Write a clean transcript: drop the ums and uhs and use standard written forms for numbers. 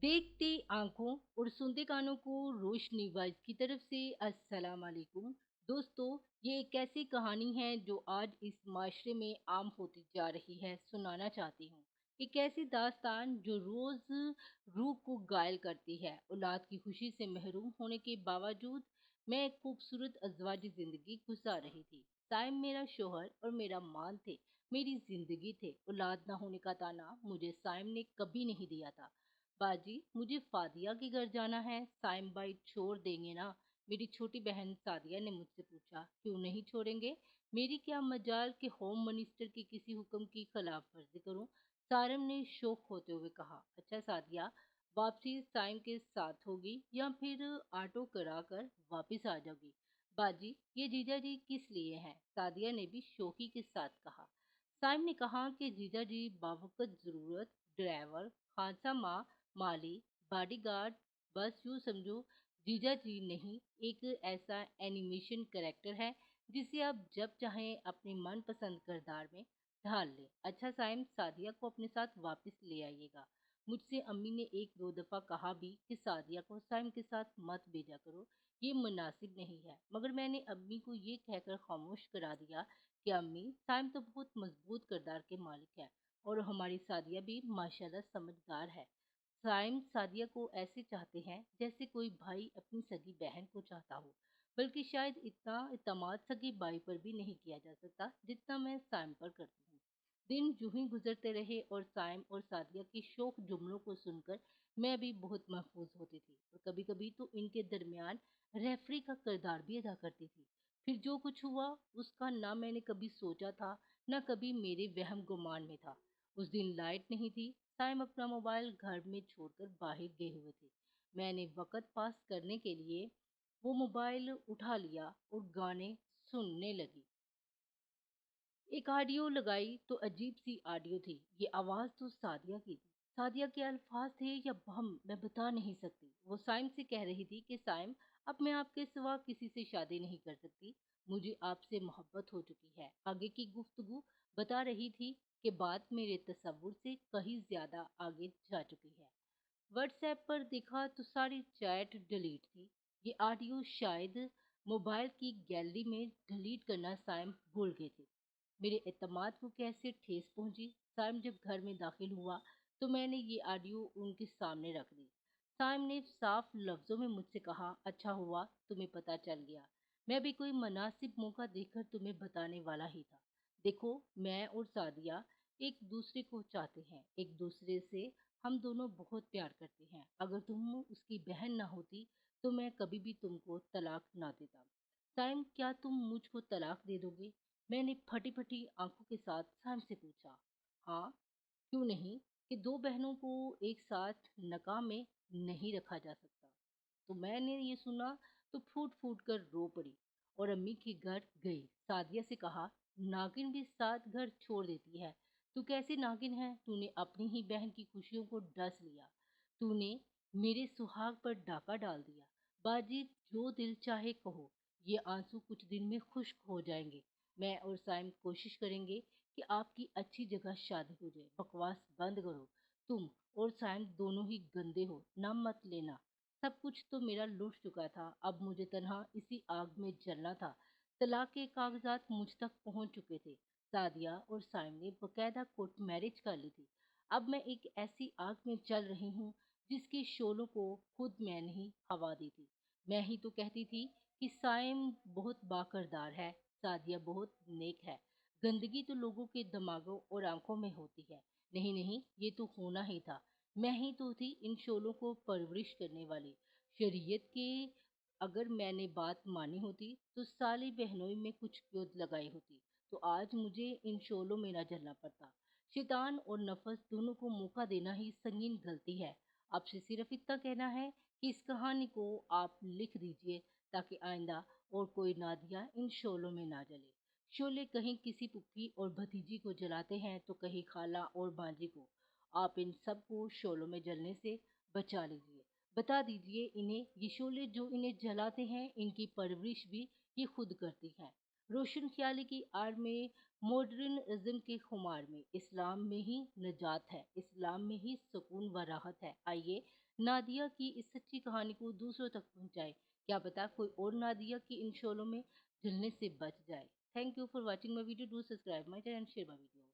देखते आंखों और सुनते कानों को रोशनी वाइज की तरफ से अस्सलाम वालेकुम। दोस्तों, ये एक ऐसी कहानी है जो आज इस माशरे में आम होती जा रही है, सुनाना चाहती हूँ। एक ऐसी दास्तान जो रोज रूह को घायल करती है। औलाद की खुशी से महरूम होने के बावजूद मैं एक खूबसूरत अजवाजी जिंदगी गुजार रही थी। साइम मेरा शोहर और मेरा मान थे, मेरी जिंदगी थे। औलाद ना होने का ताना मुझे साइम ने कभी नहीं दिया था। बाजी, मुझे फादिया के घर जाना है, साइम भाई छोड़ देंगे ना? मेरी छोटी बहन सादिया ने मुझसे पूछा। क्यों नहीं छोड़ेंगे? मेरी क्या मजाल के होम मिनिस्टर के किसी हुक्म की खिलाफ वर्जी करूं? सारम ने शौक होते हुए कहा। अच्छा सादिया, वापसी साइम के साथ होगी या फिर ऑटो करा कर वापिस आ जाओगी? बाजी, ये जीजा जी किस लिए हैं? सादिया ने भी शौकी के साथ कहा। साइम ने कहा कि जीजा जी बावकत जरूरत ड्राइवर, खानसा माँ, माली, बॉडीगार्ड, बस यूं समझो जीजा जी नहीं, एक ऐसा एनिमेशन कैरेक्टर है जिसे आप जब चाहें अपने मनपसंद किरदार में ढाल लें। अच्छा साइम, सादिया को अपने साथ वापस ले आइएगा। मुझसे अम्मी ने एक दो दफा कहा भी कि सादिया को साइम के साथ मत भेजा करो, ये मुनासिब नहीं है, मगर मैंने अम्मी को ये कहकर खामोश करा दिया कि अम्मी, साइम तो बहुत मजबूत किरदार के मालिक है और हमारी सादिया भी माशाल्लाह समझदार है। साइम सादिया को ऐसे चाहते हैं जैसे कोई भाई अपनी सगी बहन को चाहता हो, बल्कि शायद इतना इत्मीनान सगी भाई पर भी नहीं किया जा सकता जितना मैं साइम पर करती हूँ। दिन यूं ही गुजरते रहे और साइम और सादिया के शौक जुमलों को सुनकर मैं भी बहुत महफूज होती थी और कभी कभी तो इनके दरमियान रेफरी का किरदार भी अदा करती थी। फिर जो कुछ हुआ उसका ना मैंने कभी सोचा था, ना कभी मेरे वहम गुमान में था। उस दिन लाइट नहीं थी। साइम अपना मोबाइल घर में छोड़कर बाहर गए हुए थे। मैंने वक़्त पास करने के लिए वो मोबाइल उठा लिया और गाने सुनने लगी। एक ऑडियो लगाई तो अजीब सी ऑडियो थी। ये आवाज़ तो सादिया की थी। सादिया के अल्फाज थे या बहम, मैं बता नहीं सकती। वो साइम से कह रही थी कि साइम, अब मैं आपके सिवा किसी से शादी नहीं कर सकती। मुझे आपसे मोहब्बत हो चुकी है। आगे की गुफ्तगू बता रही थी कि बात मेरे तसव्वुर से कहीं ज़्यादा आगे जा चुकी है। व्हाट्सएप पर देखा तो सारी चैट डिलीट थी। ये ऑडियो शायद मोबाइल की गैलरी में डिलीट करना साइम भूल गए थे। मेरे एतमाद को कैसे ठेस पहुंची। साइम जब घर में दाखिल हुआ तो मैंने ये ऑडियो उनके सामने रख दी। साइम ने साफ लफ्जों में मुझसे कहा, अच्छा हुआ तुम्हें पता चल गया। मैं भी कोई मुनासिब मौका देखकर तुम्हें बताने वाला ही था। देखो, मैं और सादिया एक दूसरे को चाहते हैं, एक दूसरे से हम दोनों बहुत प्यार करते हैं। अगर तुम उसकी बहन ना होती तो मैं कभी भी तुमको तलाक ना देता। साइम, क्या तुम मुझको तलाक दे दोगे? मैंने फटी फटी आंखों के साथ सैम से पूछा। हाँ, क्यों नहीं, कि दो बहनों को एक साथ नकाह में नहीं रखा जा सकता। तो मैंने ये सुना तो फूट फूट कर रो पड़ी और अम्मी के घर गई। सादिया से कहा, नागिन भी साथ घर छोड़ देती है। तू कैसी नागिन है? तूने अपनी ही बहन की खुशियों को डस लिया। तूने मेरे सुहाग पर डाका डाल दिया। बाजी, जो दिल चाहे कहो, ये आंसू कुछ दिन में खुश्क हो जाएंगे। मैं और साइम कोशिश करेंगे कि आपकी अच्छी जगह शादी हो जाए। बकवास बंद करो। तुम और साइम दोनों ही गंदे हो, नाम मत लेना। सब कुछ तो मेरा लुट चुका था, अब मुझे तन्हा इसी आग में जलना था। तलाक के कागजात मुझ तक पहुंच चुके थे। सादिया और साइम ने बकायदा कोर्ट मैरिज कर ली थी। अब मैं एक ऐसी आग में जल रही हूँ जिसके शोलों को खुद मैंने ही हवा दी थी। मैं ही तो कहती थी कि साइम बहुत बाकरदार है, सादिया बहुत नेक है। गंदगी तो लोगों के दिमागों और आंखों में होती है। नहीं नहीं, ये तो होना ही था। मैं ही तो थी इन शोलों को परवरिश करने वाली। शरीयत के अगर मैंने बात मानी होती तो साली बहनोई में कुछ क्यों लगाई होती, तो आज मुझे इन शोलों में ना जलना पड़ता। शैतान और नफस दोनों को मौका देना ही संगीन गलती है। आपसे सिर्फ इतना कहना है कि इस कहानी को आप लिख दीजिए ताकि आइंदा और कोई नादिया इन शोलों में ना जले। शोले कहीं किसी पुप्पी और भतीजी को जलाते हैं तो कहीं खाला और भांजी को। आप इन सब को शोलों में जलने से बचा लीजिए। बता दीजिए इन्हें, ये शोले जो इन्हें जलाते हैं इनकी परवरिश भी ये खुद करती हैं। रोशन ख्याली की आड़ में, मॉडर्निज्म के खुमार में, इस्लाम में ही निजात है, इस्लाम में ही सुकून व राहत है। आइए नादिया की इस सच्ची कहानी को दूसरों तक पहुंचाए। क्या पता कोई और नादिया की इन शोलों में जलने से बच जाए। Thank you for watching my video. Do subscribe my channel, share my video.